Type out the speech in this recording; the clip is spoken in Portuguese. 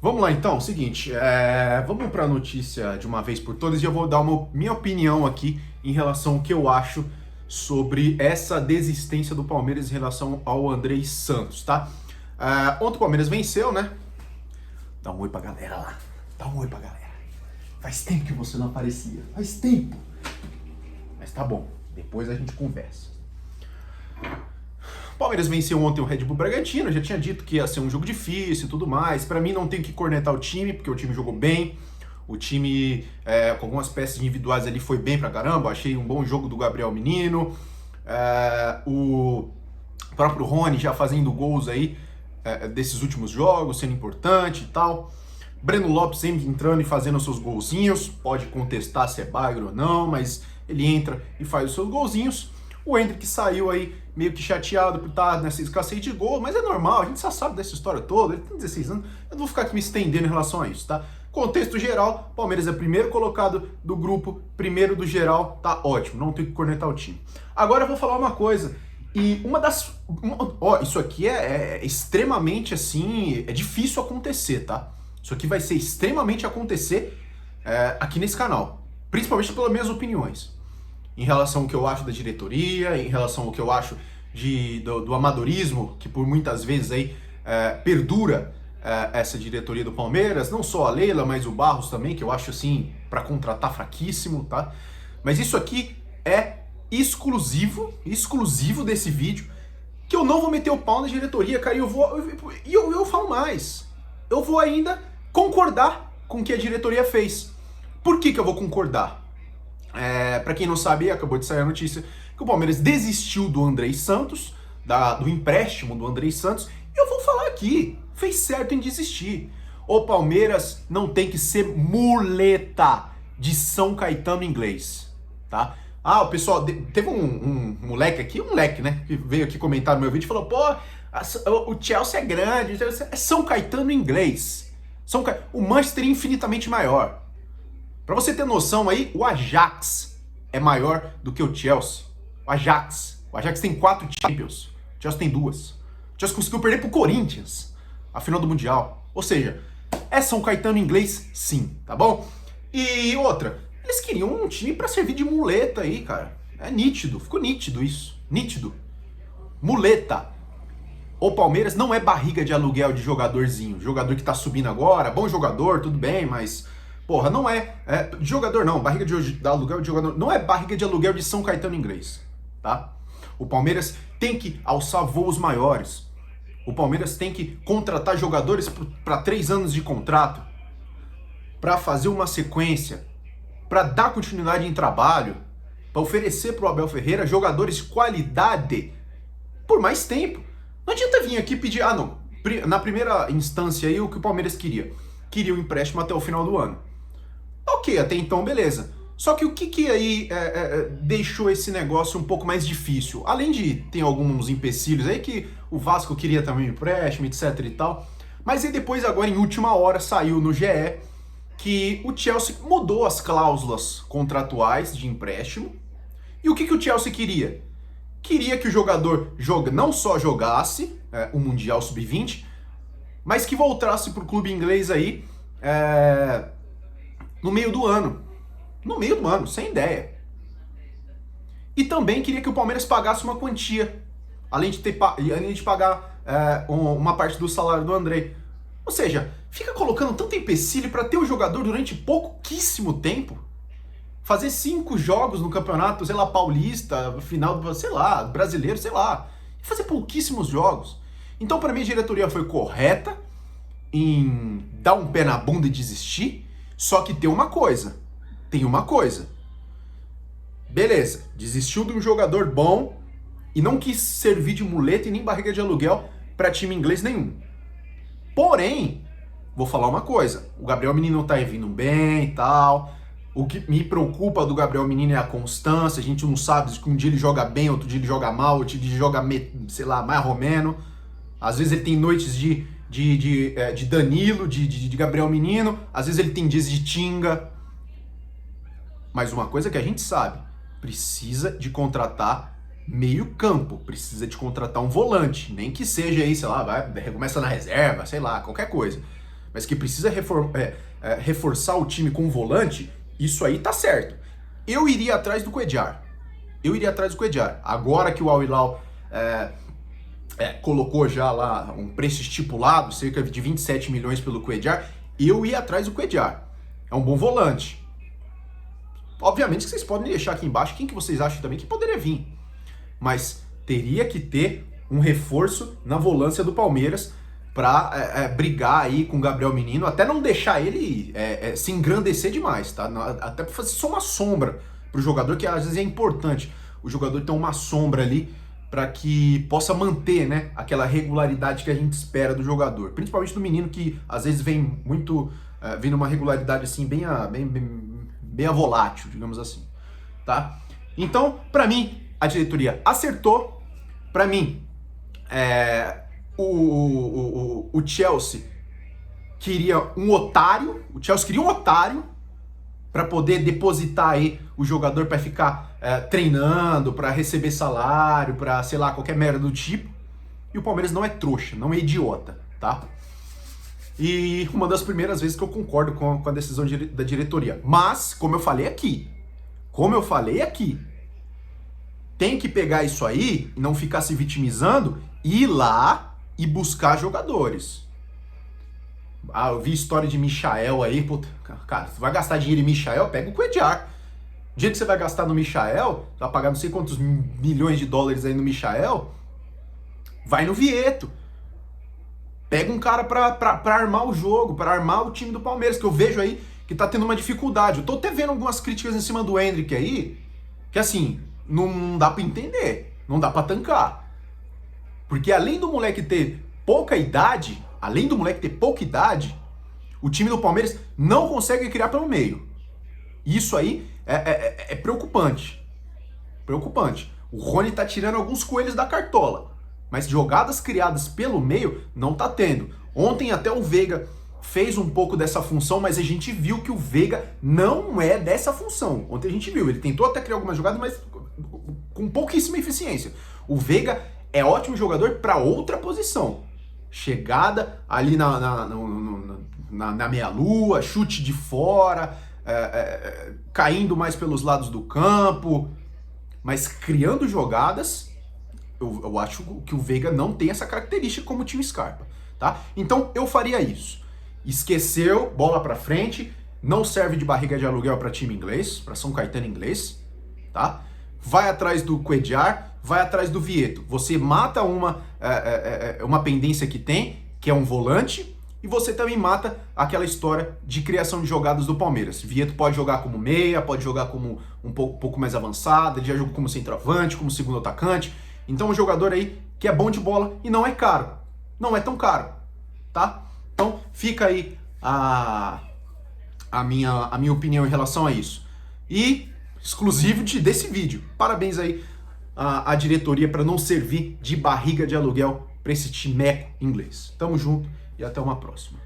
Vamos lá então, seguinte, vamos para a notícia de uma vez por todas e eu vou dar minha opinião aqui em relação ao que eu acho sobre essa desistência do Palmeiras em relação ao Andrei Santos, tá? Ontem o Palmeiras venceu, né? Dá um oi pra galera lá, dá um oi pra galera. Faz tempo que você não aparecia, faz tempo. Mas tá bom, depois a gente conversa. O Palmeiras venceu ontem o Red Bull Bragantino, eu já tinha dito que ia ser um jogo difícil e tudo mais. Pra mim não tem que cornetar o time, porque o time jogou bem. O time, com algumas peças individuais ali, foi bem pra caramba. Achei um bom jogo do Gabriel Menino. O próprio Rony já fazendo gols aí desses últimos jogos, sendo importante e tal. Breno Lopes sempre entrando e fazendo seus golzinhos. Pode contestar se é bagre ou não, mas ele entra e faz os seus golzinhos. O Endrick saiu aí meio que chateado por estar nessa escassez de gol, mas é normal, a gente já sabe dessa história toda, ele tem 16 anos, eu não vou ficar aqui me estendendo em relação a isso, tá? Contexto geral, Palmeiras é primeiro colocado do grupo, primeiro do geral, tá ótimo, não tem que cornetar o time. Agora eu vou falar uma coisa, e isso aqui é extremamente assim, é difícil acontecer, tá? Isso aqui vai ser extremamente acontecer aqui nesse canal, principalmente pelas minhas opiniões. Em relação ao que eu acho da diretoria, em relação ao que eu acho do amadorismo, que por muitas vezes aí perdura essa diretoria do Palmeiras, não só a Leila, mas o Barros também, que eu acho assim, para contratar fraquíssimo, tá? Mas isso aqui é exclusivo desse vídeo, que eu não vou meter o pau na diretoria, cara, e eu falo mais, eu vou ainda concordar com o que a diretoria fez. Por que eu vou concordar? Para quem não sabe, acabou de sair a notícia que o Palmeiras desistiu do Andrei Santos, do empréstimo do Andrei Santos. Eu vou falar aqui, fez certo em desistir. O Palmeiras não tem que ser muleta de São Caetano inglês, tá? O pessoal, teve um moleque, né, que veio aqui comentar no meu vídeo e falou, pô, o Chelsea é grande, é São Caetano inglês. O Manchester é infinitamente maior. Pra você ter noção aí, o Ajax é maior do que o Chelsea. O Ajax tem 4 Champions, o Chelsea tem 2. O Chelsea conseguiu perder pro Corinthians a final do Mundial. Ou seja, é São Caetano inglês sim, tá bom? E outra, eles queriam um time pra servir de muleta aí, cara. É nítido, ficou nítido isso. Nítido. Muleta. O Palmeiras não é barriga de aluguel de jogadorzinho. Jogador que tá subindo agora, bom jogador, tudo bem, mas... Porra, não jogador não, barriga de aluguel de jogador, não é barriga de aluguel de São Caetano inglês, tá? O Palmeiras tem que alçar voos maiores. O Palmeiras tem que contratar jogadores para 3 anos de contrato, para fazer uma sequência, para dar continuidade em trabalho, para oferecer para o Abel Ferreira jogadores de qualidade por mais tempo. Não adianta vir aqui pedir, na primeira instância aí o que o Palmeiras queria o empréstimo até o final do ano. Ok, até então beleza. Só que o que aí deixou esse negócio um pouco mais difícil? Além de ter alguns empecilhos aí que o Vasco queria também um empréstimo, etc e tal. Mas aí depois, agora em última hora, saiu no GE que o Chelsea mudou as cláusulas contratuais de empréstimo. E o que o Chelsea queria? Queria que o jogador não só jogasse o Mundial Sub-20, mas que voltasse pro clube inglês aí no meio do ano. No meio do ano, sem ideia. E também queria que o Palmeiras pagasse uma quantia, além de pagar uma parte do salário do Andrei. Ou seja, fica colocando tanto empecilho para ter o jogador durante pouquíssimo tempo. Fazer 5 jogos no campeonato, sei lá, paulista, final, sei lá, brasileiro, sei lá. E fazer pouquíssimos jogos. Então, para mim, a diretoria foi correta em dar um pé na bunda e desistir. Só que tem uma coisa. Beleza, desistiu de um jogador bom e não quis servir de muleta e nem barriga de aluguel para time inglês nenhum. Porém, vou falar uma coisa. O Gabriel Menino tá vindo bem e tal. O que me preocupa do Gabriel Menino é a constância. A gente não sabe se um dia ele joga bem, outro dia ele joga mal, outro dia ele joga, sei lá, mais romeno. Às vezes ele tem noites de Danilo, de Gabriel Menino. Às vezes ele tem dias de Tinga. Mas uma coisa que a gente sabe, precisa de contratar meio campo, precisa de contratar um volante, nem que seja aí, sei lá, começa na reserva, sei lá, qualquer coisa. mas que precisa reforçar o time com volante, isso aí tá certo. Eu iria atrás do Cuéllar. Agora que o Al Hilal colocou já lá um preço estipulado, cerca de 27 milhões pelo Cuéllar, eu ia atrás do Cuéllar. É um bom volante. Obviamente que vocês podem deixar aqui embaixo quem que vocês acham também que poderia vir. Mas teria que ter um reforço na volância do Palmeiras para brigar aí com o Gabriel Menino, até não deixar ele se engrandecer demais, tá? Até para fazer só uma sombra pro jogador, que às vezes é importante o jogador ter uma sombra ali para que possa manter, né, aquela regularidade que a gente espera do jogador. Principalmente do menino, que às vezes vem numa regularidade assim bem volátil, digamos assim, tá? Então, para mim, a diretoria acertou. Para mim, o Chelsea queria um otário. O Chelsea queria um otário para poder depositar aí o jogador para ficar treinando, para receber salário, para sei lá, qualquer merda do tipo. E o Palmeiras não é trouxa, não é idiota, tá? E uma das primeiras vezes que eu concordo com a decisão da diretoria. Mas, como eu falei aqui, tem que pegar isso aí, não ficar se vitimizando, e ir lá e buscar jogadores. Eu vi história de Michael aí, puta, cara, você vai gastar dinheiro em Michael, pega o Cuéllar. O dia que você vai gastar no Michael, vai pagar não sei quantos milhões de dólares aí no Michael, vai no Vieto. Pega um cara pra armar o jogo, pra armar o time do Palmeiras, que eu vejo aí que tá tendo uma dificuldade. Eu tô até vendo algumas críticas em cima do Endrick aí, que assim, não dá pra entender, não dá pra tancar. Porque além do moleque ter pouca idade, o time do Palmeiras não consegue criar pelo meio. Isso aí é preocupante. Preocupante. O Rony tá tirando alguns coelhos da cartola, mas jogadas criadas pelo meio não tá tendo. Ontem até o Veiga fez um pouco dessa função, mas a gente viu que o Veiga não é dessa função. Ontem a gente viu, ele tentou até criar algumas jogadas, mas com pouquíssima eficiência. O Veiga é ótimo jogador para outra posição. Chegada ali na meia-lua, chute de fora, caindo mais pelos lados do campo, mas criando jogadas, eu acho que o Veiga não tem essa característica como o time Scarpa, tá? Então eu faria isso. Esqueceu, bola pra frente, não serve de barriga de aluguel para time inglês, para São Caetano inglês, tá? Vai atrás do Cuéllar, vai atrás do Vieto. Você mata uma pendência que tem, que é um volante, e você também mata aquela história de criação de jogadas do Palmeiras. Vieto pode jogar como meia, pode jogar como um pouco mais avançado, ele já jogou como centroavante, como segundo atacante. Então um jogador aí que é bom de bola e não é caro. Não é tão caro, tá? Então fica aí a minha opinião em relação a isso. E exclusivo desse vídeo. Parabéns aí à diretoria para não servir de barriga de aluguel para esse timeco inglês. Tamo junto e até uma próxima.